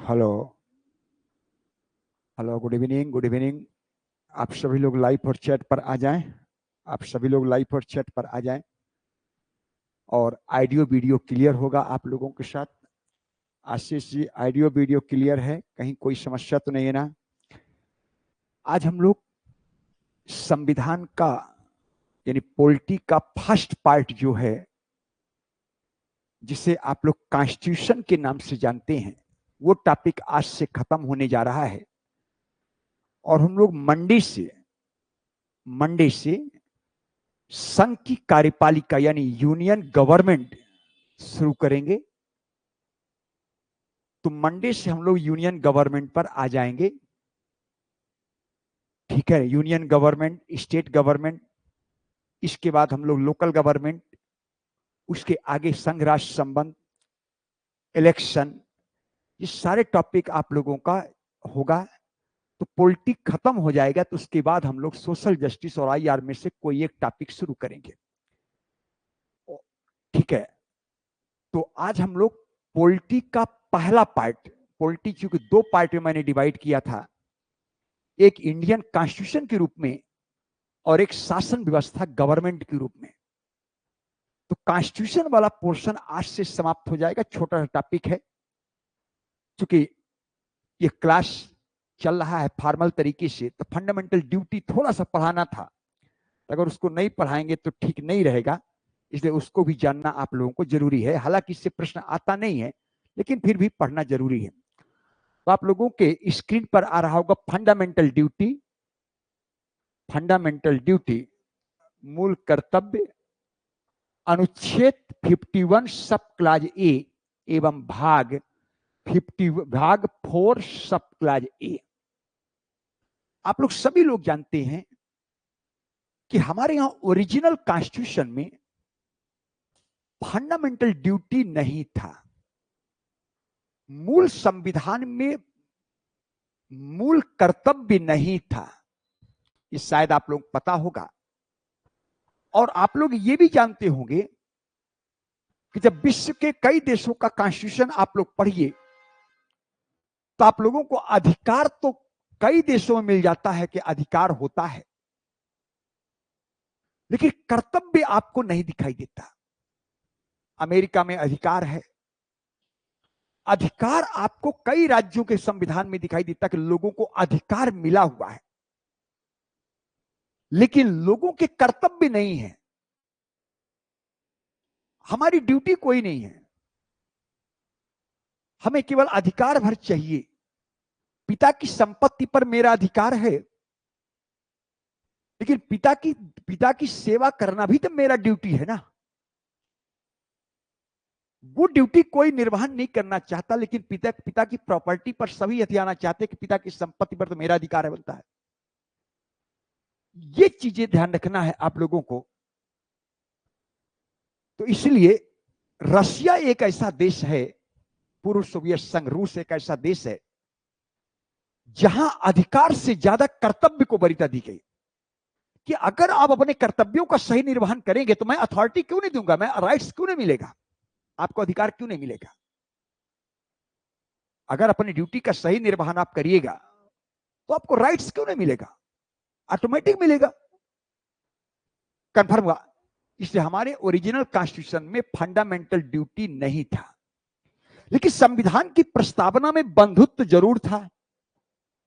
Hello hello, good evening, good evening. आप सभी लोग लाइव और चैट पर आ जाएं। आप सभी लोग लाइव और चैट पर आ जाएं और ऑडियो वीडियो क्लियर होगा आप लोगों के साथ। Ashish ji, audio video clear है? कहीं कोई समस्या तो नहीं है ना? आज हम लोग संविधान का यानी पॉलिटी का फर्स्ट पार्ट जो है, जिसे आप लोग कॉन्स्टिट्यूशन के नाम से जानते हैं, वो टॉपिक आज से खत्म होने जा रहा है। और हम लोग मंडे से संघ की कार्यपालिका यानी यूनियन गवर्नमेंट शुरू करेंगे। तो मंडे से हम लोग यूनियन गवर्नमेंट पर आ जाएंगे। ठीक है, यूनियन गवर्नमेंट, स्टेट गवर्नमेंट, इसके बाद हम लोग लोकल गवर्नमेंट, उसके आगे संघ राष्ट्र संबंध, इलेक्शन, ये सारे टॉपिक आप लोगों का होगा। तो पॉलिटिक खत्म हो जाएगा तो उसके बाद हम लोग सोशल जस्टिस और आईआर में से कोई एक टॉपिक शुरू करेंगे। ठीक है, तो आज हम लोग पॉलिटी का पहला पार्ट, पॉलिटी चूंकि दो पार्ट में मैंने डिवाइड किया था, एक इंडियन कॉन्स्टिट्यूशन के रूप में और एक शासन व्यवस्था गवर्नमेंट के रूप में। तो कॉन्स्टिट्यूशन वाला पोर्शन आज से समाप्त हो जाएगा। छोटा सा टॉपिक है, क्योंकि ये क्लास चल रहा है फॉर्मल तरीके से, तो फंडामेंटल ड्यूटी थोड़ा सा पढ़ाना था। अगर उसको नहीं पढ़ाएंगे तो ठीक नहीं रहेगा, इसलिए उसको भी जानना आप लोगों को जरूरी है। हालांकि इससे प्रश्न आता नहीं है, लेकिन फिर भी पढ़ना जरूरी है। तो आप लोगों के स्क्रीन पर आ रहा होगा फंडामेंटल ड्यूटी। फंडामेंटल ड्यूटी, मूल कर्तव्य, अनुच्छेद 51 सब क्लाज ए एवं भाग 4 सब क्लाज ए। आप लोग सभी लोग जानते हैं कि हमारे यहां ओरिजिनल कॉन्स्टिट्यूशन में फंडामेंटल ड्यूटी नहीं था। मूल संविधान में मूल कर्तव्य नहीं था, ये शायद आप लोग पता होगा। और आप लोग ये भी जानते होंगे कि जब विश्व के कई देशों का कॉन्स्टिट्यूशन आप लोग पढ़िए तो आप लोगों को अधिकार तो कई देशों में मिल जाता है कि अधिकार होता है, लेकिन कर्तव्य आपको नहीं दिखाई देता। अमेरिका में अधिकार है, अधिकार आपको कई राज्यों के संविधान में दिखाई देता कि लोगों को अधिकार मिला हुआ है, लेकिन लोगों के कर्तव्य नहीं है। हमारी ड्यूटी कोई नहीं है, हमें केवल अधिकार भर चाहिए। पिता की संपत्ति पर मेरा अधिकार है, लेकिन पिता की सेवा करना भी तो मेरा ड्यूटी है ना। वो ड्यूटी कोई निर्वहन नहीं करना चाहता, लेकिन पिता की प्रॉपर्टी पर सभी हथियाना चाहते कि पिता की संपत्ति पर तो मेरा अधिकार है, बनता है। ये चीजें ध्यान रखना है आप लोगों को। तो इसलिए रशिया एक ऐसा देश है, पूर्व सोवियत संघ रूस एक ऐसा देश है जहां अधिकार से ज्यादा कर्तव्य को वरीयता दी गई कि अगर आप अपने कर्तव्यों का सही निर्वहन करेंगे तो मैं अथॉरिटी क्यों नहीं दूंगा, मैं राइट्स क्यों नहीं मिलेगा, आपको अधिकार क्यों नहीं मिलेगा। अगर अपनी ड्यूटी का सही निर्वहन आप करिएगा तो आपको राइट्स क्यों नहीं मिलेगा, ऑटोमेटिक मिलेगा। कंफर्म हुआ। इसलिए हमारे ओरिजिनल कॉन्स्टिट्यूशन में फंडामेंटल ड्यूटी नहीं था, लेकिन संविधान की प्रस्तावना में बंधुत्व जरूर था।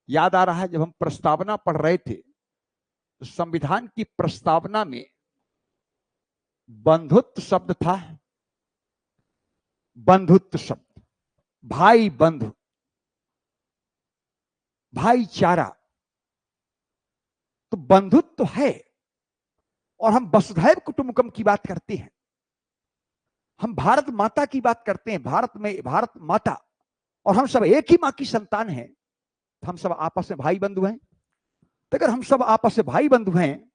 याद आ रहा है जब हम प्रस्तावना पढ़ रहे थे तो संविधान की प्रस्तावना में बंधुत्व शब्द था। बंधुत्व शब्द, भाई बंधु, भाईचारा, तो बंधुत्व तो है। और हम वसुधैव कुटुंबकम की बात करते हैं, हम भारत माता की बात करते हैं, भारत माता, और हम सब एक ही मां की संतान हैं, तो हम सब आपस में भाई बंधु हैं। तो अगर हम सब आपस में भाई बंधु हैं,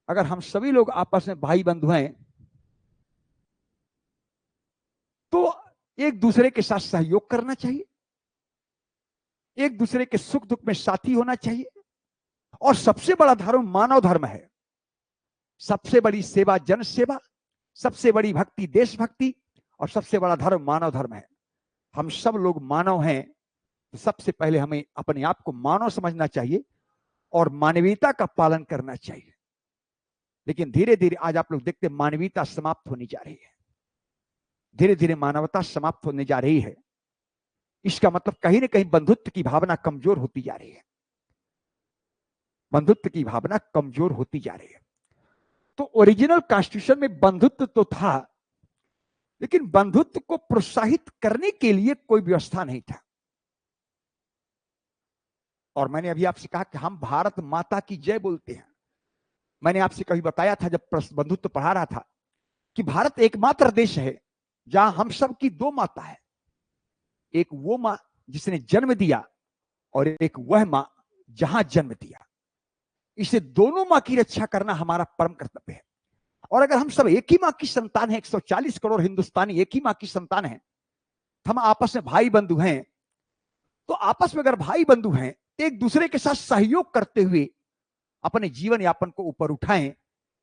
अगर हम सभी लोग आपस में भाई बंधु हैं, तो एक दूसरे के साथ सहयोग करना चाहिए, एक दूसरे के सुख दुख में साथी होना चाहिए। और सबसे बड़ा धर्म मानव धर्म है, सबसे बड़ी सेवा जन सेवा, सबसे बड़ी भक्ति देशभक्ति, और सबसे बड़ा धर्म मानव धर्म है। हम सब लोग मानव हैं, तो सबसे पहले हमें अपने आप को मानव समझना चाहिए और मानवीयता का पालन करना चाहिए। लेकिन धीरे धीरे आज आप लोग देखते हैं मानवीयता समाप्त होने जा रही है, धीरे धीरे मानवता समाप्त होने जा रही है। इसका मतलब कहीं ना कहीं बंधुत्व की भावना कमजोर होती जा रही है, बंधुत्व की भावना कमजोर होती जा रही है। तो ओरिजिनल कॉन्स्टिट्यूशन में बंधुत्व तो था, लेकिन बंधुत्व को प्रोत्साहित करने के लिए कोई व्यवस्था नहीं था। और मैंने अभी आपसे कहा कि हम भारत माता की जय बोलते हैं। मैंने आपसे कभी बताया था जब बंधुत्व पढ़ा रहा था कि भारत एकमात्र देश है जहां हम सब की दो माता है, एक वो मां जिसने जन्म दिया और एक वह मां जहां जन्म दिया। इसे दोनों मां की रक्षा करना हमारा परम कर्तव्य है। और अगर हम सब एक ही मां की संतान है, 140 करोड़ हिंदुस्तानी एक ही मां की संतान है, हम आपस में भाई बंधु हैं, तो आपस में अगर भाई बंधु हैं तो एक दूसरे के साथ सहयोग करते हुए अपने जीवन यापन को ऊपर उठाएं,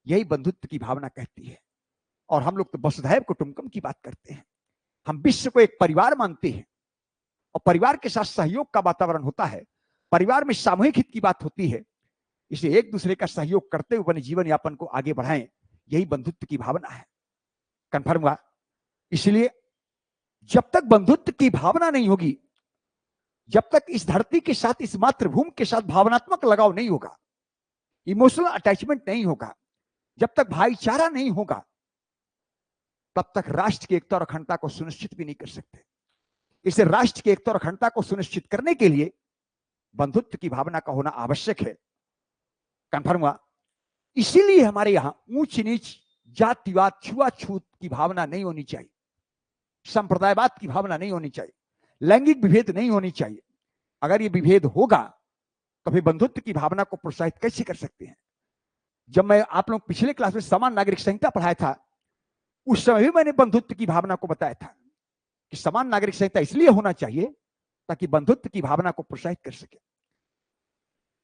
यही बंधुत्व की भावना कहती है। और हम लोग तो वसुधैव कुटुंबकम की बात करते हैं, हम विश्व को एक परिवार मानते हैं और परिवार के साथ सहयोग का वातावरण होता है, परिवार में सामूहिक हित की बात होती है। इसलिए एक दूसरे का सहयोग करते हुए अपने जीवन यापन को आगे बढ़ाएं, यही बंधुत्व की भावना है। कंफर्म हुआ? इसलिए जब तक बंधुत्व की भावना नहीं होगी, जब तक इस धरती के साथ, इस मातृभूमि के साथ भावनात्मक लगाव नहीं होगा, इमोशनल अटैचमेंट नहीं होगा, जब तक भाईचारा नहीं होगा, तब तक राष्ट्र की एकता और अखंडता को सुनिश्चित भी नहीं कर सकते। इसे राष्ट्र की एकता और अखंडता को सुनिश्चित करने के लिए बंधुत्व की भावना का होना आवश्यक है। कंफर्म हुआ? इसीलिए हमारे यहां ऊंच नीच, जातिवाद, छुआछूत की भावना नहीं होनी चाहिए, संप्रदायवाद की भावना नहीं होनी चाहिए, लैंगिक विभेद नहीं होनी चाहिए। अगर ये विभेद होगा तो फिर बंधुत्व की भावना को प्रोत्साहित कैसे कर सकते हैं? जब मैं आप लोग पिछले क्लास में समान नागरिक संहिता पढ़ाया था, उस समय भी मैंने बंधुत्व की भावना को बताया था कि समान नागरिक संहिता इसलिए होना चाहिए ताकि बंधुत्व की भावना को प्रोत्साहित कर सके।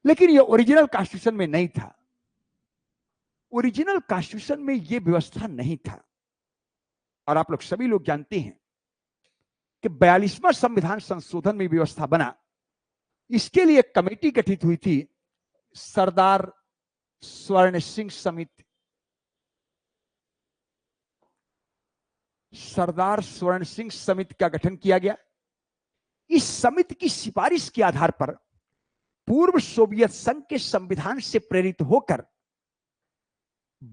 लेकिन ये ओरिजिनल कॉन्स्टिट्यूशन में नहीं था, ओरिजिनल कॉन्स्टिट्यूशन में यह व्यवस्था नहीं था। और आप लोग सभी लोग जानते हैं कि 42वां संविधान संशोधन में व्यवस्था बना, इसके लिए एक कमेटी गठित हुई थी, सरदार स्वर्ण सिंह समिति। सरदार स्वर्ण सिंह समिति का गठन किया गया। इस समिति की सिफारिश के आधार पर पूर्व सोवियत संघ के संविधान से प्रेरित होकर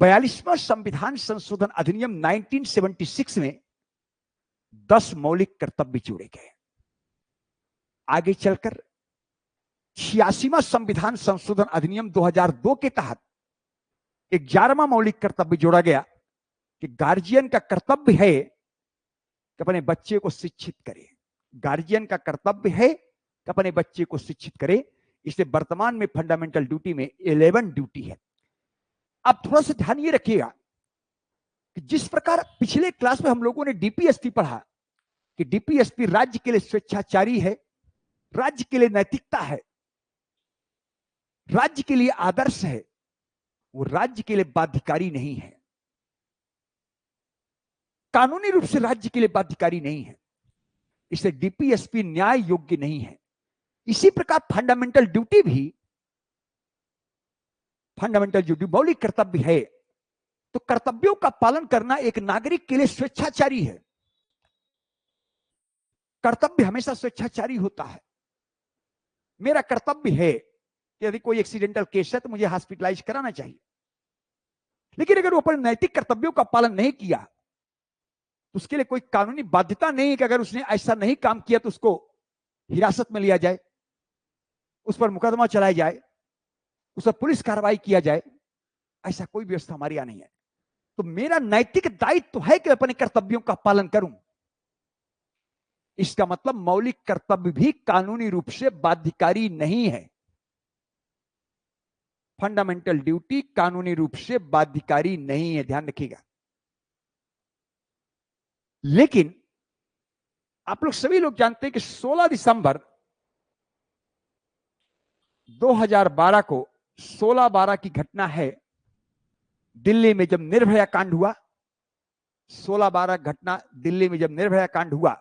42वां संविधान संशोधन अधिनियम 1976 में 10 मौलिक कर्तव्य जोड़े गए। आगे चलकर 86वां संविधान संशोधन अधिनियम 2002 के तहत 11वां मौलिक कर्तव्य जोड़ा गया कि गार्जियन का कर्तव्य है कि अपने बच्चे को शिक्षित करे। गार्जियन का कर्तव्य है कि अपने बच्चे को शिक्षित करे। इसे वर्तमान में फंडामेंटल ड्यूटी में 11 ड्यूटी है। अब थोड़ा सा ध्यान ये रखिएगा कि जिस प्रकार पिछले क्लास में हम लोगों ने डीपीएसपी पढ़ा कि डीपीएसपी राज्य के लिए स्वेच्छाचारी है, राज्य के लिए नैतिकता है, राज्य के लिए आदर्श है, वो राज्य के लिए बाध्यकारी नहीं है, कानूनी रूप से राज्य के लिए बाध्यकारी नहीं है, इसलिए डीपीएसपी न्याय योग्य नहीं है। इसी प्रकार फंडामेंटल ड्यूटी भी, फंडामेंटल ड्यूटी मौलिक कर्तव्य है, तो कर्तव्यों का पालन करना एक नागरिक के लिए स्वेच्छाचारी है। कर्तव्य हमेशा स्वेच्छाचारी होता है। मेरा कर्तव्य है कि यदि कोई एक्सीडेंटल केस है तो मुझे हॉस्पिटलाइज कराना चाहिए, लेकिन अगर वो अपने नैतिक कर्तव्यों का पालन नहीं किया तो उसके लिए कोई कानूनी बाध्यता नहीं है कि अगर उसने ऐसा नहीं काम किया तो उसको हिरासत में लिया जाए, उस पर मुकदमा चलाया जाए, उस पर पुलिस कार्रवाई किया जाए। ऐसा कोई व्यवस्था हमारे यहां नहीं है। तो मेरा नैतिक दायित्व तो है कि अपने कर्तव्यों का पालन करूं। इसका मतलब मौलिक कर्तव्य भी कानूनी रूप से बाध्यकारी नहीं है। फंडामेंटल ड्यूटी कानूनी रूप से बाध्यकारी नहीं है, ध्यान रखिएगा। लेकिन आप लोग सभी लोग जानते हैं कि 16 दिसंबर 2012 को 16/12 की घटना है, दिल्ली में जब निर्भया कांड हुआ। 16/12 घटना दिल्ली में जब निर्भया कांड हुआ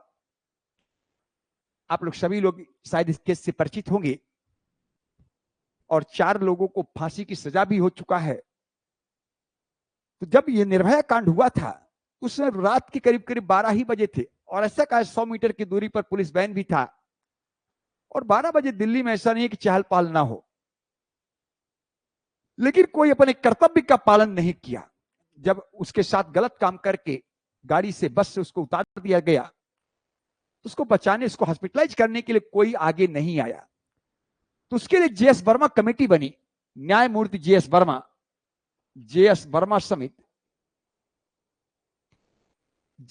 आप लोग सभी लोग शायद इस केस से परिचित होंगे और 4 लोगों को फांसी की सजा भी हो चुका है। तो जब ये निर्भया कांड हुआ था उस समय रात के करीब करीब 12 ही बजे थे और ऐसा कहा 100 मीटर की दूरी पर पुलिस वैन भी था। और 12 बजे दिल्ली में ऐसा नहीं है कि चहल पहल ना हो, लेकिन कोई अपने कर्तव्य का पालन नहीं किया। जब उसके साथ गलत काम करके गाड़ी से, बस से उसको उतार दिया गया तो उसको बचाने, उसको हॉस्पिटलाइज करने के लिए कोई आगे नहीं आया। तो उसके लिए जेएस वर्मा कमेटी बनी, न्यायमूर्ति जेएस वर्मा समिति।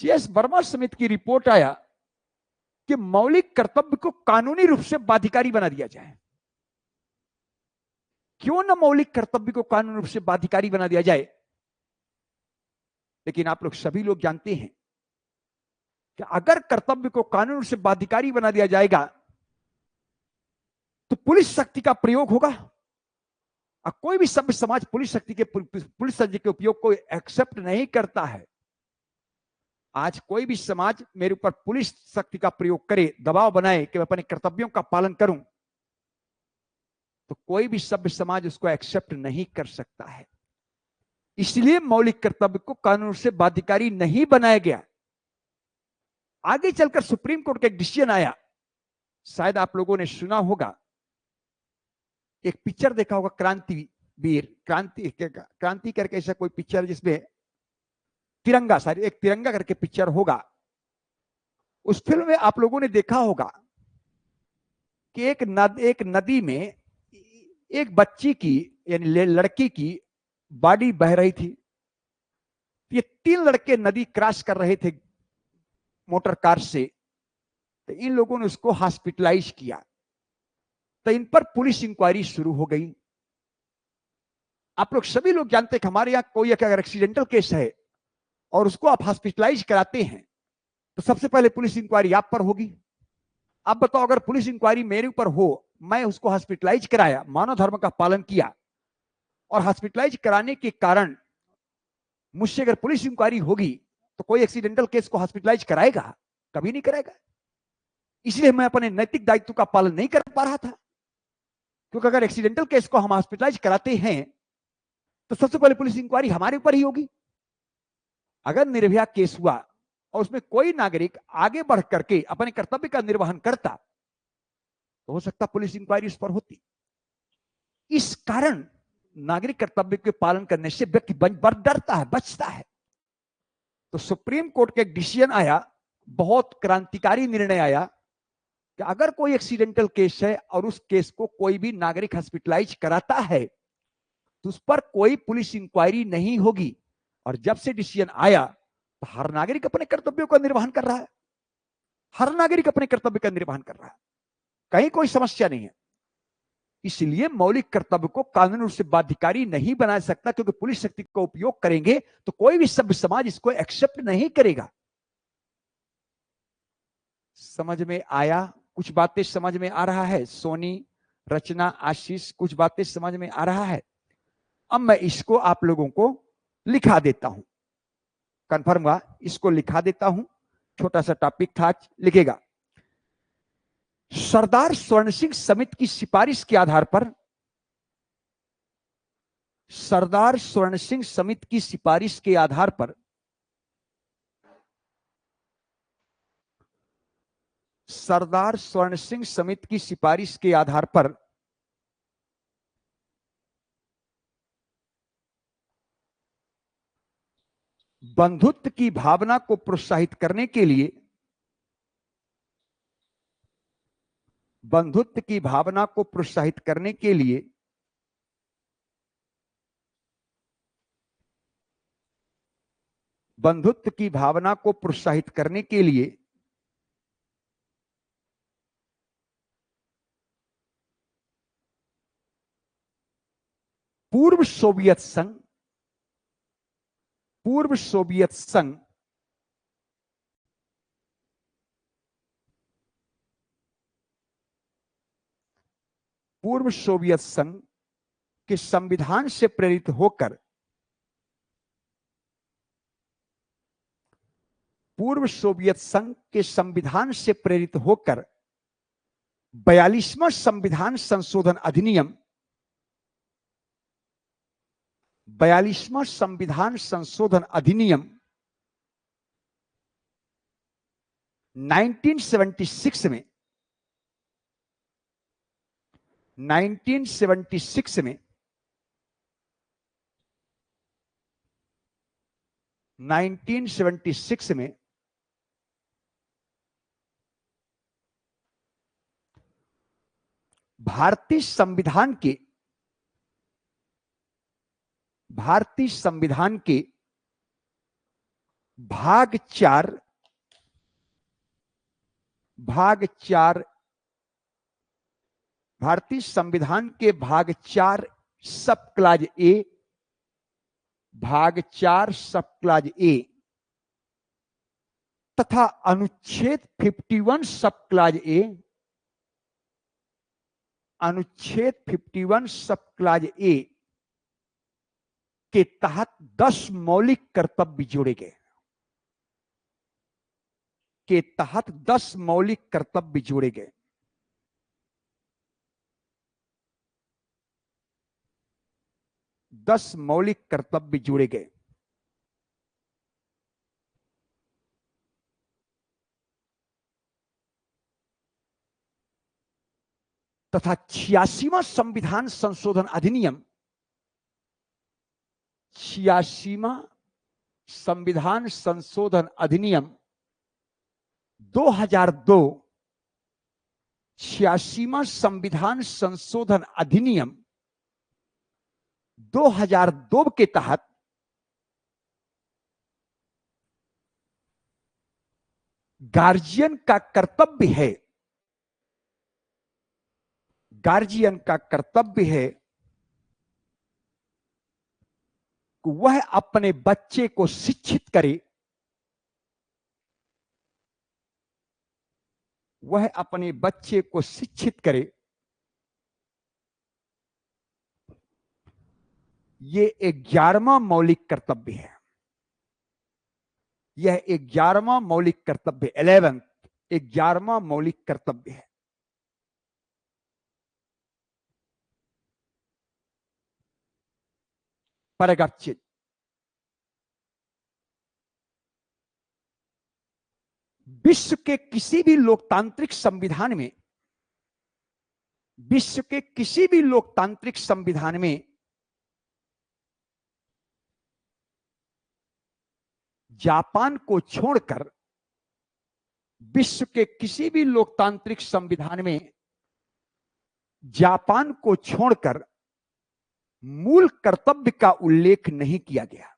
जेएस वर्मा समिति की रिपोर्ट आया कि मौलिक कर्तव्य को कानूनी रूप से बाध्यकारी बना दिया जाए। क्यों ना मौलिक कर्तव्य को कानूनी रूप से बाध्यकारी बना दिया जाए। लेकिन आप लोग सभी लोग जानते हैं कि अगर कर्तव्य को कानूनी रूप से बाध्यकारी बना दिया जाएगा तो पुलिस शक्ति का प्रयोग होगा। कोई भी सभ्य समाज पुलिस शक्ति के उपयोग को एक्सेप्ट नहीं करता है। आज कोई भी समाज मेरे ऊपर पुलिस शक्ति का प्रयोग करे, दबाव बनाए कि मैं अपने कर्तव्यों का पालन करूं, तो कोई भी सभ्य समाज उसको एक्सेप्ट नहीं कर सकता है। इसलिए मौलिक कर्तव्य को कानून से बाध्यकारी नहीं बनाया गया। आगे चलकर सुप्रीम कोर्ट का एक डिसीजन आया, शायद आप लोगों ने सुना होगा, एक पिक्चर देखा होगा क्रांतिवीर, क्रांति करके ऐसा कोई पिक्चर जिसमें तिरंगा, सारी एक तिरंगा करके पिक्चर होगा। उस फिल्म में आप लोगों ने देखा होगा कि एक नदी में एक बच्ची की यानी लड़की की बॉडी बह रही थी। ये 3 लड़के नदी क्रॉस कर रहे थे मोटर कार से, तो इन लोगों ने उसको हॉस्पिटलाइज किया। तो इन पर पुलिस इंक्वायरी शुरू हो गई। आप लोग सभी लोग जानते हैं कि हमारे यहां कोई अगर एक्सीडेंटल केस है और उसको आप हॉस्पिटलाइज कराते हैं तो सबसे पहले पुलिस इंक्वायरी आप पर होगी। आप बताओ, अगर पुलिस इंक्वायरी मेरे ऊपर हो, मैं उसको हॉस्पिटलाइज कराया, मानव धर्म का पालन किया और हॉस्पिटलाइज कराने के कारण मुझसे अगर पुलिस इंक्वायरी होगी तो कोई एक्सीडेंटल केस को हॉस्पिटलाइज कराएगा? कभी नहीं कराएगा। इसलिए मैं अपने नैतिक दायित्व का पालन नहीं कर पा रहा था, क्योंकि अगर एक्सीडेंटल केस को हम हॉस्पिटलाइज कराते हैं तो सबसे पहले पुलिस इंक्वायरी हमारे ऊपर ही होगी। अगर निर्भया केस हुआ और उसमें कोई नागरिक आगे बढ़ करके अपने कर्तव्य का निर्वहन करता तो हो सकता पुलिस इंक्वायरी उस पर होती। इस कारण नागरिक कर्तव्य के पालन करने से व्यक्ति डरता है, बचता है। तो सुप्रीम कोर्ट का एक डिसीजन आया, बहुत क्रांतिकारी निर्णय आया कि अगर कोई एक्सीडेंटल केस है और उस केस को कोई भी नागरिक हॉस्पिटलाइज कराता है तो उस पर कोई पुलिस इंक्वायरी नहीं होगी। और जब से डिसीजन आया तो हर नागरिक अपने कर्तव्यों का निर्वहन कर रहा है। हर नागरिक अपने कर्तव्य का निर्वहन कर रहा है, कहीं कोई समस्या नहीं है। इसलिए मौलिक कर्तव्य को कानून रूप से बाध्यकारी नहीं बना सकता, क्योंकि पुलिस शक्ति का उपयोग करेंगे तो कोई भी सभ्य समाज इसको एक्सेप्ट नहीं करेगा। समझ में आया? कुछ बातें समझ में आ रहा है? सोनी, रचना, आशीष, कुछ बातें समझ में आ रहा है? अब मैं इसको आप लोगों को लिखा देता हूं, कंफर्म हुआ? इसको लिखा देता हूं, छोटा सा टॉपिक था, लिखेगा। सरदार स्वर्ण सिंह समिति की सिफारिश के आधार पर, सरदार स्वर्ण सिंह समिति की सिफारिश के आधार पर सरदार स्वर्ण सिंह समिति की सिफारिश के आधार पर बंधुत्व की भावना को प्रोत्साहित करने के लिए, बंधुत्व की भावना को प्रोत्साहित करने के लिए बंधुत्व की भावना को प्रोत्साहित करने के लिए पूर्व सोवियत संघ, पूर्व सोवियत संघ पूर्व सोवियत संघ के संविधान से प्रेरित होकर, पूर्व सोवियत संघ के संविधान से प्रेरित होकर 42वां संविधान संशोधन अधिनियम 42वां संविधान संशोधन अधिनियम 1976 में 1976 में 1976 में भारतीय संविधान के भाग 4 भारतीय संविधान के भाग 4 सब क्लाज ए, भाग 4 सब क्लाज ए तथा अनुच्छेद 51 सब क्लाज ए, अनुच्छेद 51 सब क्लाज ए के तहत 10 मौलिक कर्तव्य जोड़े गए, के तहत 10 मौलिक कर्तव्य जोड़े गए। दस मौलिक कर्तव्य जोड़े गए तथा 86वां संविधान संशोधन अधिनियम 86वां संविधान संशोधन अधिनियम 2002, 86वां संविधान संशोधन अधिनियम 2002 के तहत गार्जियन का कर्तव्य है, गार्जियन का कर्तव्य है कि वह अपने बच्चे को शिक्षित करे, वह अपने बच्चे को शिक्षित करे। ये 11वां मौलिक कर्तव्य है, यह 11वां मौलिक कर्तव्य, 11वां मौलिक कर्तव्य है। पैराग्राफ 6, विश्व के किसी भी लोकतांत्रिक संविधान में, विश्व के किसी भी लोकतांत्रिक संविधान में जापान को छोड़कर, विश्व के किसी भी लोकतांत्रिक संविधान में जापान को छोड़कर मूल कर्तव्य का उल्लेख नहीं किया गया।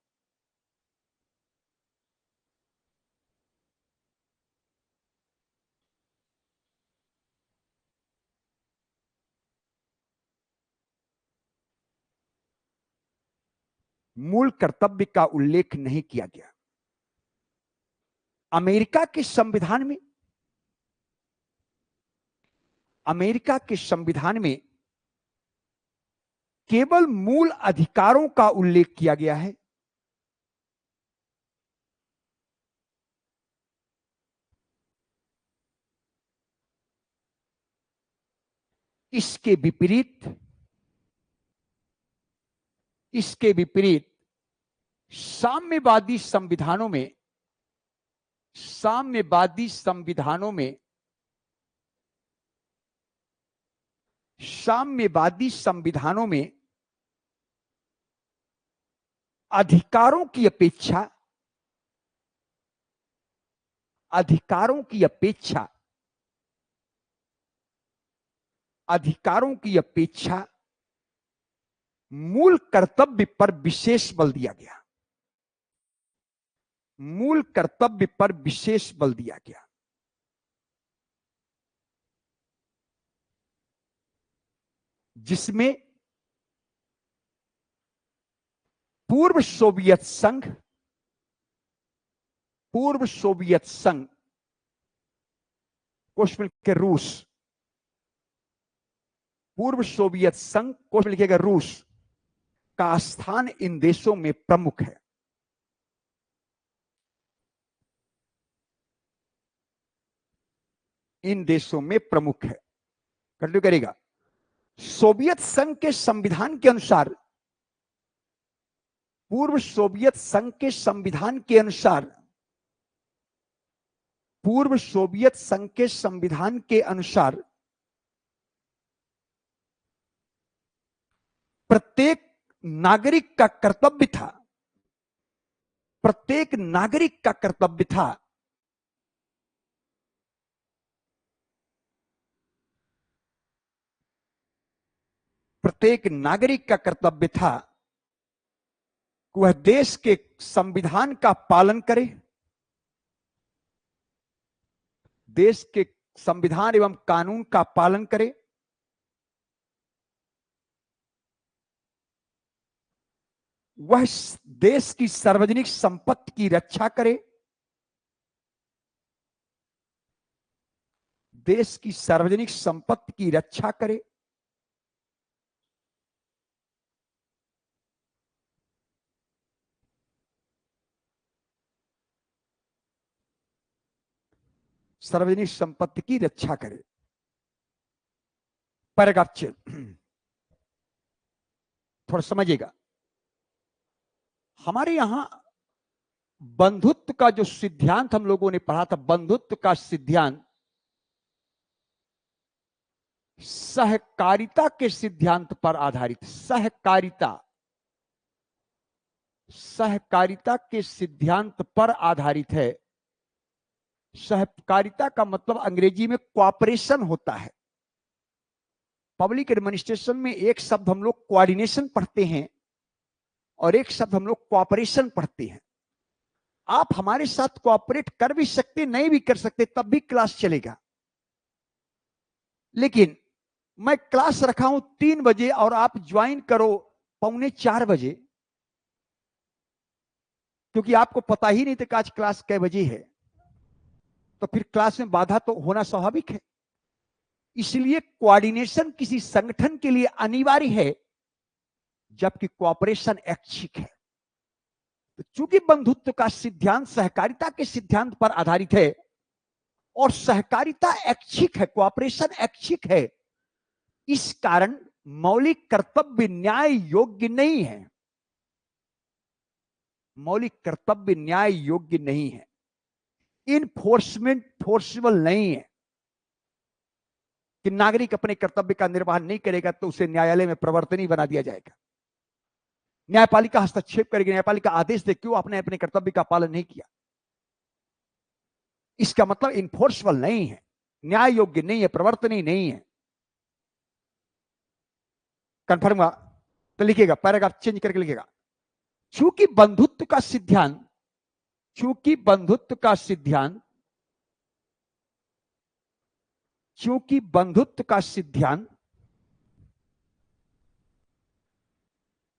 मूल कर्तव्य का उल्लेख नहीं किया गया। अमेरिका के संविधान में, अमेरिका के संविधान में केवल मूल अधिकारों का उल्लेख किया गया है। इसके विपरीत, इसके विपरीत साम्यवादी संविधानों में, साम्यवादी संविधानों में, साम्यवादी संविधानों में अधिकारों की अपेक्षा, अधिकारों की अपेक्षा, अधिकारों की अपेक्षा मूल कर्तव्य पर विशेष बल दिया गया, मूल कर्तव्य पर विशेष बल दिया गया। जिसमें पूर्व सोवियत संघ, पूर्व सोवियत संघ कोश में लिखेगा रूस, पूर्व सोवियत संघ कोश में लिखेगा रूस का स्थान इन देशों में प्रमुख है। इन देशों में प्रमुख है। कंटिन्यू करेगा। सोवियत संघ के संविधान के अनुसार, पूर्व सोवियत संघ के संविधान के अनुसार, पूर्व सोवियत संघ के संविधान के अनुसार प्रत्येक नागरिक का कर्तव्य था, प्रत्येक नागरिक का कर्तव्य था प्रत्येक नागरिक का कर्तव्य था कि वह देश के संविधान का पालन करे, देश के संविधान एवं कानून का पालन करे, वह देश की सार्वजनिक संपत्ति की रक्षा करे, देश की सार्वजनिक संपत्ति की रक्षा करे, सार्वजनिक संपत्ति की रक्षा करे। पैराग्राफ 6 थोड़ा समझिएगा। हमारे यहां बंधुत्व का जो सिद्धांत हम लोगों ने पढ़ा था, बंधुत्व का सिद्धांत सहकारिता के सिद्धांत पर आधारित, सहकारिता, सहकारिता के सिद्धांत पर आधारित है। सहकारिता का मतलब अंग्रेजी में कोऑपरेशन होता है। पब्लिक एडमिनिस्ट्रेशन में एक शब्द हम लोग कोऑर्डिनेशन पढ़ते हैं और एक शब्द हम लोग कोऑपरेशन पढ़ते हैं। आप हमारे साथ कोऑपरेट कर भी सकते, नहीं भी कर सकते, तब भी क्लास चलेगा। लेकिन मैं क्लास रखा हूं 3 बजे और आप ज्वाइन करो 3:45 बजे, क्योंकि आपको पता ही नहीं था कि आज क्लास कै बजे है, तो फिर क्लास में बाधा तो होना स्वाभाविक है। इसलिए कोऑर्डिनेशन किसी संगठन के लिए अनिवार्य है, जबकि कोऑपरेशन ऐच्छिक है। तो चूंकि बंधुत्व का सिद्धांत सहकारिता के सिद्धांत पर आधारित है और सहकारिता ऐच्छिक है, कोऑपरेशन ऐच्छिक है, इस कारण मौलिक कर्तव्य न्याय योग्य नहीं है, मौलिक कर्तव्य न्याय योग्य नहीं है, इनफोर्समेंट फोर्सेबल नहीं है कि नागरिक अपने कर्तव्य का निर्वहन नहीं करेगा तो उसे न्यायालय में प्रवर्तनी बना दिया जाएगा, न्यायपालिका हस्तक्षेप करेगी, न्यायपालिका आदेश दे क्यों आपने अपने कर्तव्य का पालन नहीं किया। इसका मतलब इनफोर्सेबल नहीं है, न्याय योग्य नहीं है, प्रवर्तनी नहीं है। कंफर्म हुआ तो लिखिएगा, पैराग्राफ चेंज करके लिखिएगा। चूंकि बंधुत्व का सिद्धांत, चूंकि बंधुत्व का सिद्धांत, चूंकि बंधुत्व का सिद्धांत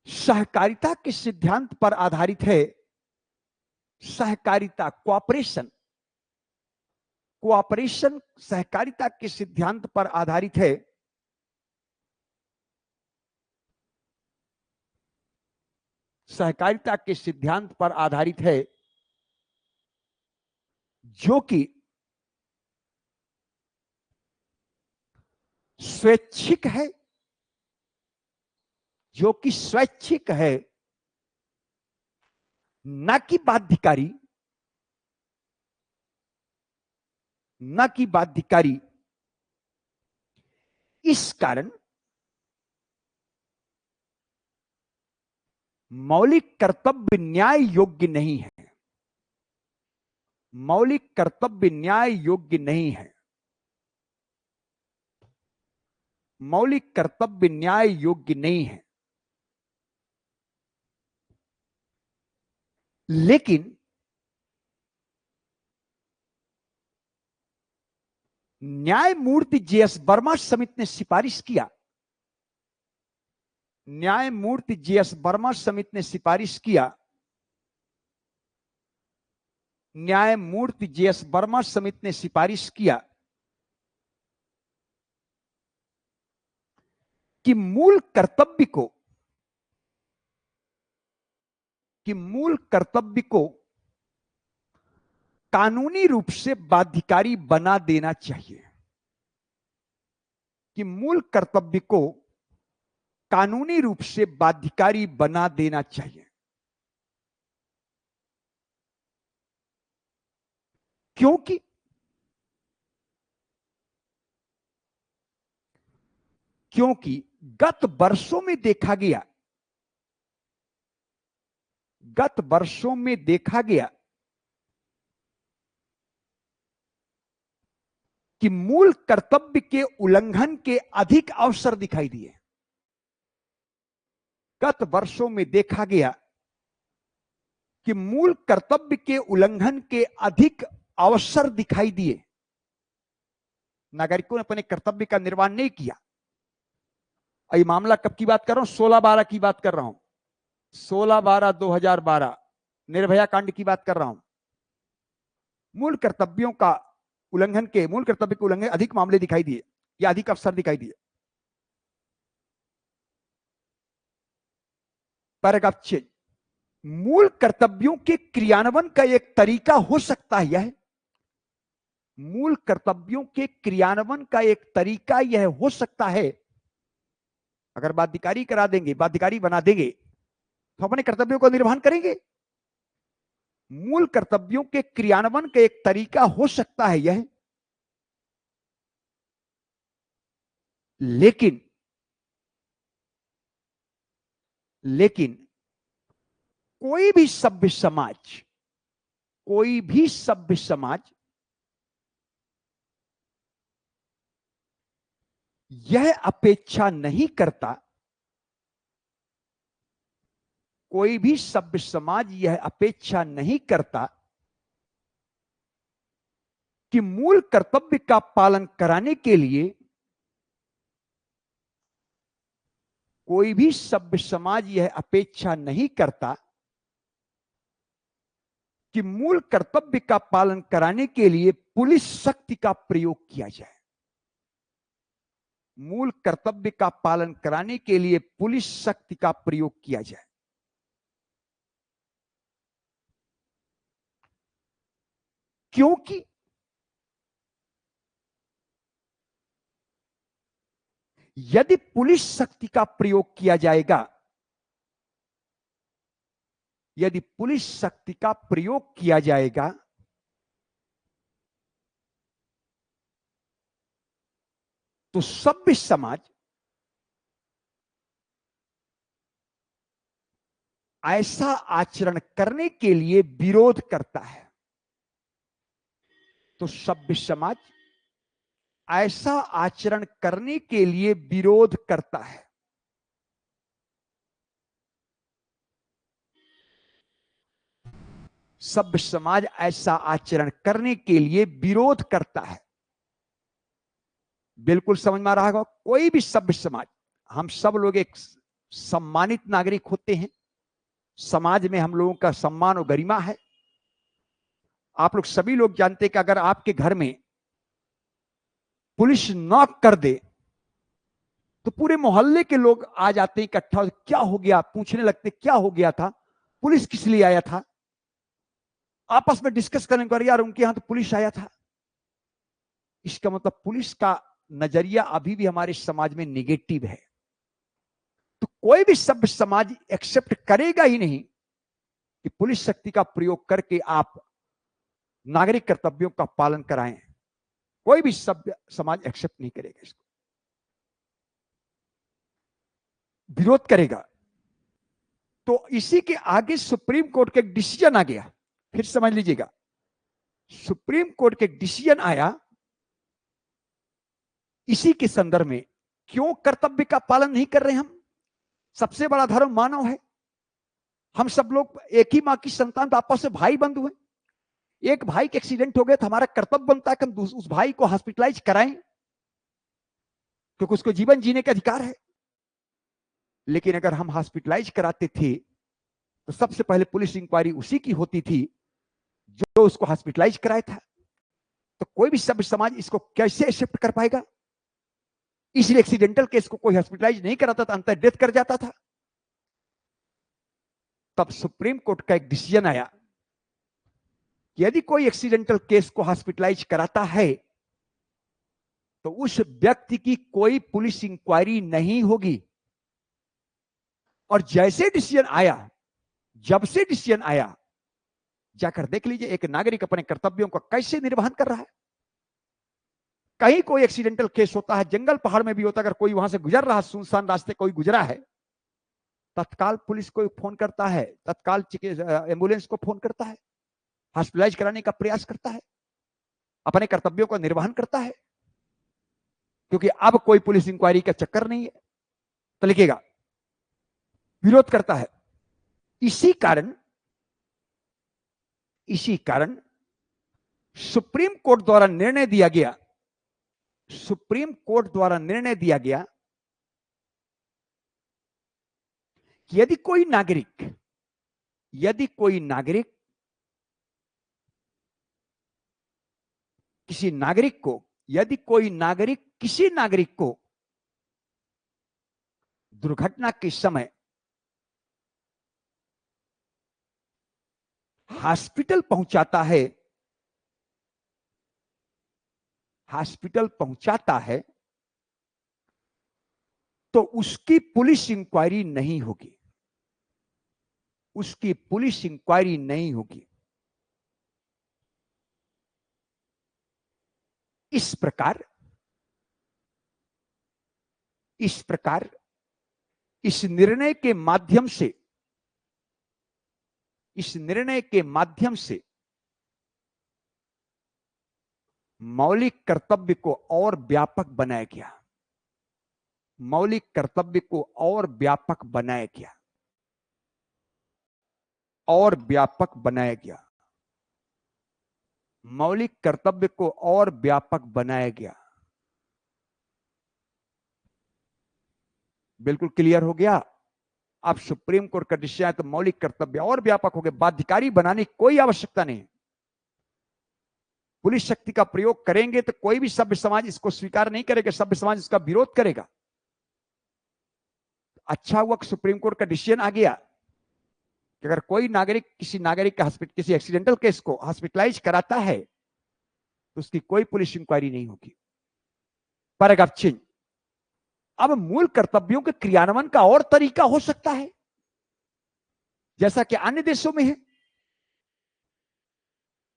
सहकारिता के सिद्धांत पर आधारित है, सहकारिता कोऑपरेशन, कोऑपरेशन सहकारिता के सिद्धांत पर आधारित है, सहकारिता के सिद्धांत पर आधारित है, जो कि स्वैच्छिक है, जो कि स्वैच्छिक है, न कि बाध्यकारी, न कि बाध्यकारी। इस कारण मौलिक कर्तव्य न्याय योग्य नहीं है, मौलिक कर्तव्य न्याय योग्य नहीं है, मौलिक कर्तव्य न्याय योग्य नहीं है। लेकिन न्यायमूर्ति जेएस वर्मा समिति ने सिफारिश किया, न्यायमूर्ति जेएस वर्मा समिति ने सिफारिश किया, न्यायमूर्ति जेएस वर्मा समिति ने सिफारिश किया कि मूल कर्तव्य को, कि मूल कर्तव्य को कानूनी रूप से बाध्यकारी बना देना चाहिए, कि मूल कर्तव्य को कानूनी रूप से बाध्यकारी बना देना चाहिए। क्योंकि गत वर्षों में देखा गया कि मूल कर्तव्य के उल्लंघन के अधिक अवसर दिखाई दिए। गत वर्षों में देखा गया कि मूल कर्तव्य के उल्लंघन के अधिक अवसर दिखाई दिए। नागरिकों ने अपने कर्तव्य का निर्वहन नहीं किया। ये मामला कब की बात कर रहा हूं? 16/12 की बात कर रहा हूं। 16/12/2012 निर्भया कांड की बात कर रहा हूं। मूल कर्तव्य के उल्लंघन अधिक मामले दिखाई दिए या अधिक अवसर दिखाई दिए। पैराग्राफ 6, मूल कर्तव्यों के क्रियान्वयन का एक तरीका हो सकता है यह मूल कर्तव्यों के क्रियान्वयन का एक तरीका यह हो सकता है, अगर बाध्यकारी करा देंगे, बाध्यकारी बना देंगे तो अपने कर्तव्यों का निर्वहन करेंगे। मूल कर्तव्यों के क्रियान्वयन का एक तरीका हो सकता है यह, लेकिन कोई भी सभ्य समाज यह अपेक्षा नहीं करता, कोई भी सभ्य समाज यह अपेक्षा नहीं करता कि मूल कर्तव्य का पालन कराने के लिए, कोई भी सभ्य समाज यह अपेक्षा नहीं करता कि मूल कर्तव्य का पालन कराने के लिए पुलिस शक्ति का प्रयोग किया जाए। मूल कर्तव्य का पालन कराने के लिए पुलिस शक्ति का प्रयोग किया जाए। क्योंकि यदि पुलिस शक्ति का प्रयोग किया जाएगा, यदि पुलिस शक्ति का प्रयोग किया जाएगा तो सभ्य समाज ऐसा आचरण करने के लिए विरोध करता है। तो सभ्य समाज ऐसा आचरण करने के लिए विरोध करता है। सभ्य समाज ऐसा आचरण करने के लिए विरोध करता है। बिल्कुल समझ में आ रहा होगा। कोई भी सभ्य समाज, हम सब लोग एक सम्मानित नागरिक होते हैं, समाज में हम लोगों का सम्मान और गरिमा है। आप लोग सभी लोग जानते हैं कि अगर आपके घर में पुलिस नॉक कर दे तो पूरे मोहल्ले के लोग आ जाते हैं इकट्ठा, क्या हो गया, पूछने लगते क्या हो गया था, पुलिस किस लिए आया था, आपस में डिस्कस करने को, यार उनके यहां तो पुलिस आया था। इसका मतलब पुलिस का नजरिया अभी भी हमारे समाज में निगेटिव है। तो कोई भी सभ्य समाज एक्सेप्ट करेगा ही नहीं कि पुलिस शक्ति का प्रयोग करके आप नागरिक कर्तव्यों का पालन कराएं। कोई भी सभ्य समाज एक्सेप्ट नहीं करेगा, इसको विरोध करेगा। तो इसी के आगे सुप्रीम कोर्ट का एक डिसीजन आ गया। फिर समझ लीजिएगा, सुप्रीम कोर्ट का एक डिसीजन आया इसी के संदर्भ में। क्यों कर्तव्य का पालन नहीं कर रहे हम? सबसे बड़ा धर्म मानव है। हम सब लोग एक ही मां की संतान, आपस में भाई बंधु हैं। एक भाई का एक्सीडेंट हो गया तो हमारा कर्तव्य बनता है कि हम उस भाई को हॉस्पिटलाइज कराएं, क्योंकि उसको जीवन जीने का अधिकार है। लेकिन अगर हम हॉस्पिटलाइज कराते थे तो सबसे पहले पुलिस इंक्वायरी उसी की होती थी जो उसको हॉस्पिटलाइज कराया था। तो कोई भी सभ्य समाज इसको कैसे एक्सेप्ट कर पाएगा? इसलिए एक्सीडेंटल केस को कोई हॉस्पिटलाइज नहीं कराता था, अंतर डेथ कर जाता था। तब सुप्रीम कोर्ट का एक डिसीजन आया कि यदि कोई एक्सीडेंटल केस को हॉस्पिटलाइज कराता है तो उस व्यक्ति की कोई पुलिस इंक्वायरी नहीं होगी। और जैसे डिसीजन आया, जब से डिसीजन आया, जाकर देख लीजिए एक नागरिक अपने कर्तव्यों का कैसे निर्वहन कर रहा है। कहीं कोई एक्सीडेंटल केस होता है, जंगल पहाड़ में भी होता है, अगर कोई वहां से गुजर रहा है, सुनसान रास्ते कोई गुजरा है, तत्काल पुलिस को फोन करता है, तत्काल एम्बुलेंस को फोन करता है, हॉस्पिटलाइज कराने का प्रयास करता है, अपने कर्तव्यों का निर्वहन करता है, क्योंकि अब कोई पुलिस इंक्वायरी का चक्कर नहीं है। तो लिखिएगा, विरोध करता है। इसी कारण सुप्रीम कोर्ट द्वारा निर्णय दिया गया, सुप्रीम कोर्ट द्वारा निर्णय दिया गया कि यदि कोई नागरिक किसी नागरिक को, यदि कोई नागरिक किसी नागरिक को दुर्घटना के समय हॉस्पिटल पहुंचाता है, तो उसकी पुलिस इंक्वायरी नहीं होगी, उसकी पुलिस इंक्वायरी नहीं होगी। इस प्रकार इस निर्णय के माध्यम से मौलिक कर्तव्य को और व्यापक बनाया गया, मौलिक कर्तव्य को और व्यापक बनाया गया, और व्यापक बनाया गया, मौलिक कर्तव्य को और व्यापक बनाया गया। बिल्कुल क्लियर हो गया। अब सुप्रीम कोर्ट का डिसीजन है तो मौलिक कर्तव्य और व्यापक हो गए, बाध्यकारी बनाने की कोई आवश्यकता नहीं। पुलिस शक्ति का प्रयोग करेंगे तो कोई भी सभ्य समाज इसको स्वीकार नहीं करेगा, सभ्य समाज इसका विरोध करेगा। अच्छा हुआ सुप्रीम कोर्ट का डिसीजन आ गया कि अगर कोई नागरिक किसी नागरिक का किसी एक्सीडेंटल केस को हॉस्पिटलाइज कराता है तो उसकी कोई पुलिस इंक्वायरी नहीं होगी। Paragraph change. अब मूल कर्तव्यों के क्रियान्वयन का और तरीका हो सकता है, जैसा कि अन्य देशों में है।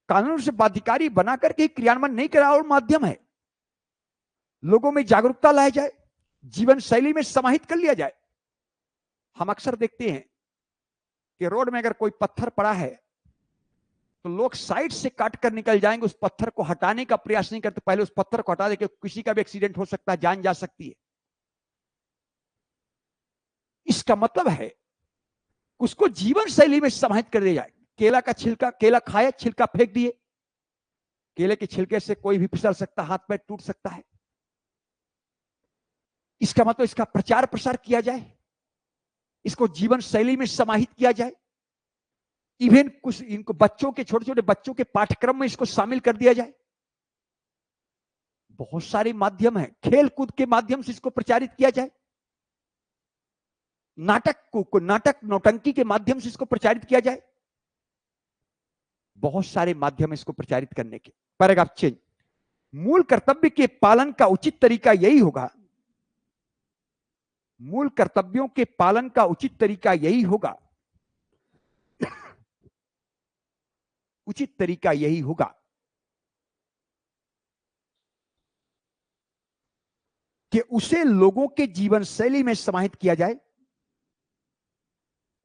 कानून से बाध्यकारी बनाकर के क्रियान्वयन नहीं करा और माध्यम है, लोगों में जागरूकता लाया जाए, जीवन शैली में समाहित कर लिया जाए। हम अक्सर देखते हैं कि रोड में अगर कोई पत्थर पड़ा है तो लोग साइड से काट कर निकल जाएंगे, उस पत्थर को हटाने का प्रयास नहीं करते, पहले उस पत्थर को हटा देंगे, किसी का भी एक्सीडेंट हो सकता है, जान जा सकती है। इसका मतलब है उसको जीवन शैली में समाहित कर दिया जाए। केला का छिलका, केला खाए, छिलका फेंक दिए, केले के छिलके से कोई भी फिसल सकता, हाथ पैर टूट सकता है। इसका मतलब इसका प्रचार प्रसार किया जाए, इसको जीवन शैली में समाहित किया जाए। इवन कुछ इनको बच्चों के, छोटे छोटे बच्चों के पाठ्यक्रम में इसको शामिल कर दिया जाए। बहुत सारे माध्यम है, खेल कूद के माध्यम से इसको प्रचारित किया जाए, नाटक नौटंकी के माध्यम से इसको प्रचारित किया जाए। बहुत सारे माध्यम इसको प्रचारित करने के। Paragraph change. मूल कर्तव्य के पालन का उचित तरीका यही होगा, मूल कर्तव्यों के पालन का उचित तरीका यही होगा, उचित तरीका यही होगा कि उसे लोगों के जीवन शैली में समाहित किया जाए,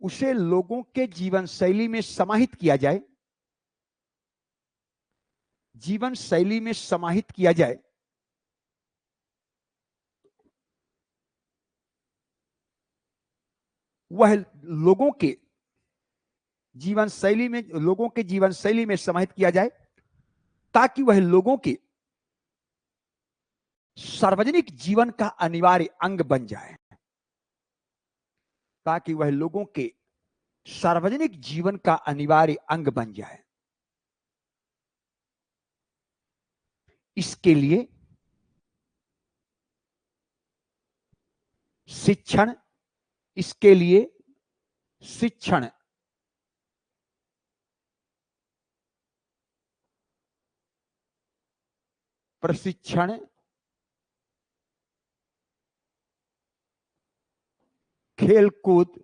उसे लोगों के जीवन शैली में समाहित किया जाए, जीवन शैली में समाहित किया जाए। वह लोगों के जीवन शैली में, लोगों के जीवन शैली में समाहित किया जाए ताकि वह लोगों के सार्वजनिक जीवन का अनिवार्य अंग बन जाए, ताकि वह लोगों के सार्वजनिक जीवन का अनिवार्य अंग बन जाए। इसके लिए शिक्षण, इसके लिए शिक्षण, प्रशिक्षण खेलकूद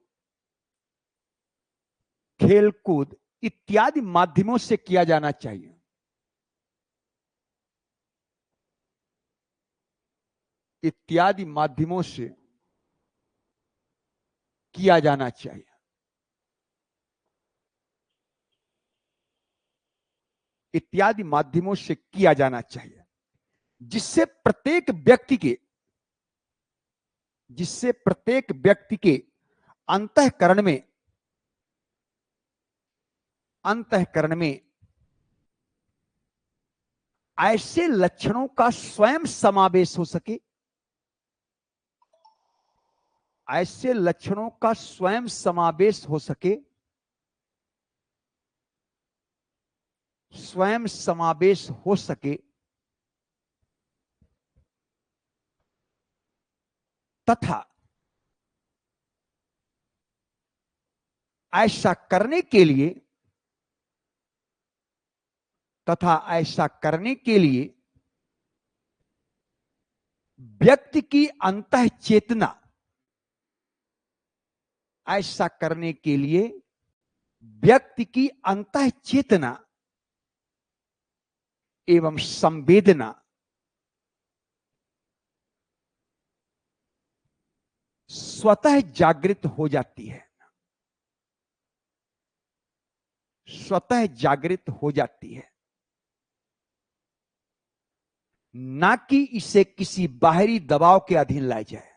खेलकूद इत्यादि माध्यमों से किया जाना चाहिए। इत्यादि माध्यमों से किया जाना चाहिए। इत्यादि माध्यमों से किया जाना चाहिए, जिससे प्रत्येक व्यक्ति के अंतःकरण में ऐसे लक्षणों का स्वयं समावेश हो सके, ऐसे लक्षणों का स्वयं समावेश हो सके, स्वयं समावेश हो सके तथा ऐसा करने के लिए व्यक्ति की अंतःचेतना, ऐसा करने के लिए व्यक्ति की अंतःचेतना एवं संवेदना स्वतः जागृत हो जाती है, स्वतः जागृत हो जाती है, ना कि इसे किसी बाहरी दबाव के अधीन लाया जाए,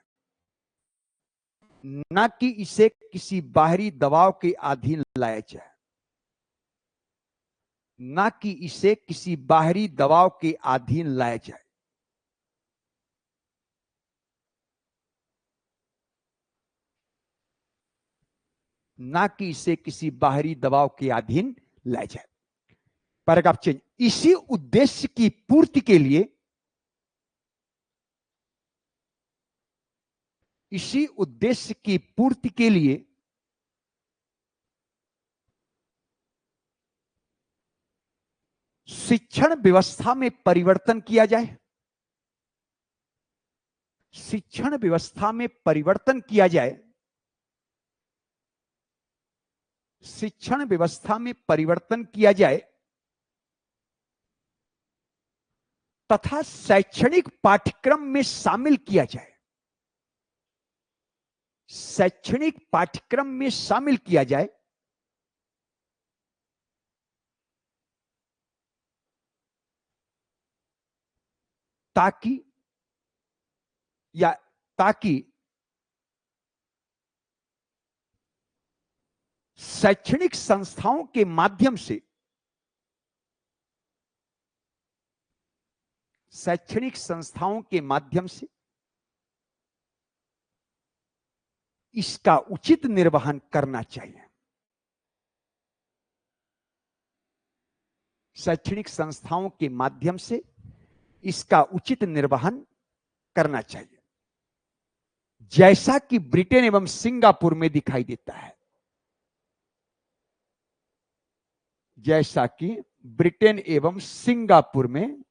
ना कि इसे किसी बाहरी दबाव के अधीन लाया जाए, ना कि इसे किसी बाहरी दबाव के अधीन लाया जाए। ना कि इसे किसी बाहरी दबाव के अधीन लाया जाए। Paragraph change. इसी उद्देश्य की पूर्ति के लिए, इसी उद्देश्य की पूर्ति के लिए शिक्षण व्यवस्था में परिवर्तन किया जाए, शिक्षण व्यवस्था में परिवर्तन किया जाए, शिक्षण व्यवस्था में परिवर्तन किया जाए तथा शैक्षणिक पाठ्यक्रम में शामिल किया जाए, शैक्षणिक पाठ्यक्रम में शामिल किया जाए ताकि शैक्षणिक संस्थाओं के माध्यम से, शैक्षणिक संस्थाओं के माध्यम से इसका उचित निर्वहन करना चाहिए, शैक्षणिक संस्थाओं के माध्यम से इसका उचित निर्वहन करना चाहिए, जैसा कि ब्रिटेन एवं सिंगापुर में दिखाई देता है, जैसा कि ब्रिटेन एवं सिंगापुर में,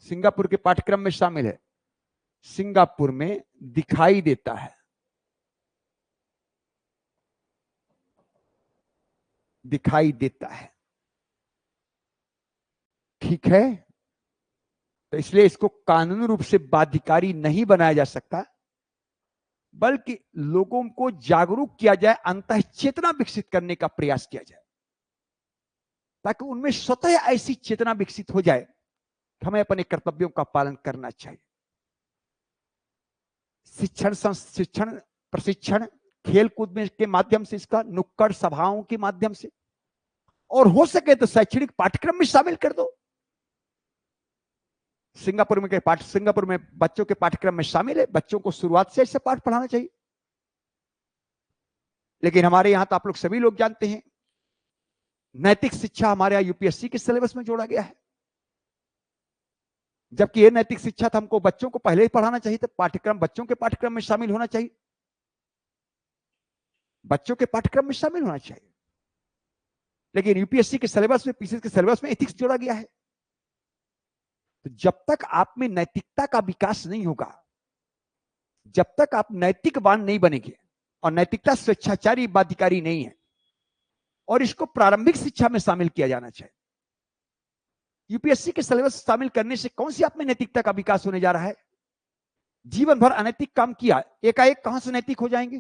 सिंगापुर के पाठ्यक्रम में शामिल है, सिंगापुर में दिखाई देता है, दिखाई देता है। ठीक है, तो इसलिए इसको कानूनी रूप से बाध्यकारी नहीं बनाया जा सकता, बल्कि लोगों को जागरूक किया जाए, अंतःचेतना विकसित करने का प्रयास किया जाए, ताकि उनमें स्वतः ऐसी चेतना विकसित हो जाए कि हमें अपने कर्तव्यों का पालन करना चाहिए। शिक्षण प्रशिक्षण खेलकूद के माध्यम से, इसका नुक्कड़ सभाओं के माध्यम से, और हो सके तो शैक्षणिक पाठ्यक्रम में शामिल कर दो। सिंगापुर में बच्चों के पाठ्यक्रम में शामिल है, बच्चों को शुरुआत से ऐसे पाठ पढ़ाना चाहिए। लेकिन हमारे यहां तो आप लोग सभी लोग जानते हैं, नैतिक शिक्षा हमारे यहां यूपीएससी के सिलेबस में जोड़ा गया है, जबकि ये नैतिक शिक्षा तो हमको बच्चों को पहले ही पढ़ाना चाहिए था, पाठ्यक्रम बच्चों के पाठ्यक्रम में शामिल होना चाहिए, बच्चों के पाठ्यक्रम में शामिल होना चाहिए। लेकिन यूपीएससी के सिलेबस में, पीसीएस के सिलेबस में एथिक्स जोड़ा गया है। तो जब तक आप में नैतिकता का विकास नहीं होगा, जब तक आप नैतिकवान नहीं बनेंगे, और नैतिकता स्वेच्छाचारी बाध्यकारी नहीं है, और इसको प्रारंभिक शिक्षा में शामिल किया जाना चाहिए। यूपीएससी के सिलेबस शामिल करने से कौन सी आप में नैतिकता का विकास होने जा रहा है? जीवन भर अनैतिक काम किया, एकाएक कहां से नैतिक हो जाएंगे?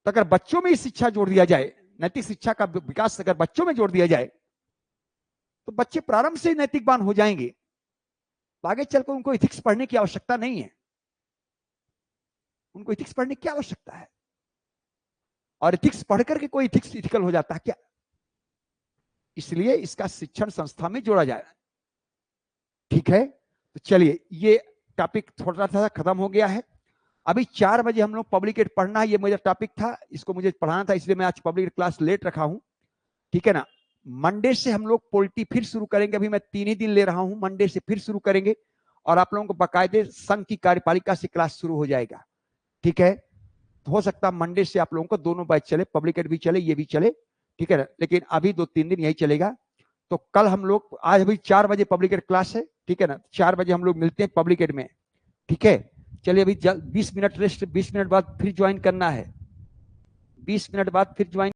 तो अगर बच्चों में शिक्षा जोड़ दिया जाए, नैतिक शिक्षा का विकास अगर बच्चों में जोड़ दिया जाए, तो बच्चे प्रारंभ से नैतिकवान हो जाएंगे। तो आगे चलकर उनको इथिक्स पढ़ने की आवश्यकता नहीं है। उनको इथिक्स पढ़ने की आवश्यकता है, और इथिक्स पढ़ करके कोई इथिक्स इथिकल हो जाता है क्या? इसलिए इसका शिक्षण संस्था में जोड़ा जाए। ठीक है, तो चलिए ये टॉपिक थोड़ा सा खत्म हो गया है। अभी 4 बजे हम लोग पब्लिक एड पढ़ना है, ये मेरा टॉपिक था, इसको मुझे पढ़ाना था, इसलिए मैं आज पब्लिक एड क्लास लेट रखा हूं। ठीक है ना? मंडे से हम लोग पॉलिटी फिर शुरू करेंगे। अभी मैं 3 ही दिन ले रहा हूं, मंडे से फिर शुरू करेंगे, और आप लोगों को बाकायदे संघ की कार्यपालिका से क्लास शुरू हो जाएगा। ठीक है, तो हो सकता है मंडे से आप लोगों को दोनों बैच चले, पब्लिक एड भी चले, ये भी चले। ठीक है ना? लेकिन अभी 2-3 दिन यही चलेगा। तो कल हम लोग, आज अभी 4 बजे पब्लिक एड क्लास है। ठीक है ना? 4 बजे हम लोग मिलते हैं पब्लिक एड में। ठीक है, चलिए अभी 20 मिनट रेस्ट, 20 मिनट बाद फिर ज्वाइन करना है, 20 मिनट बाद फिर ज्वाइन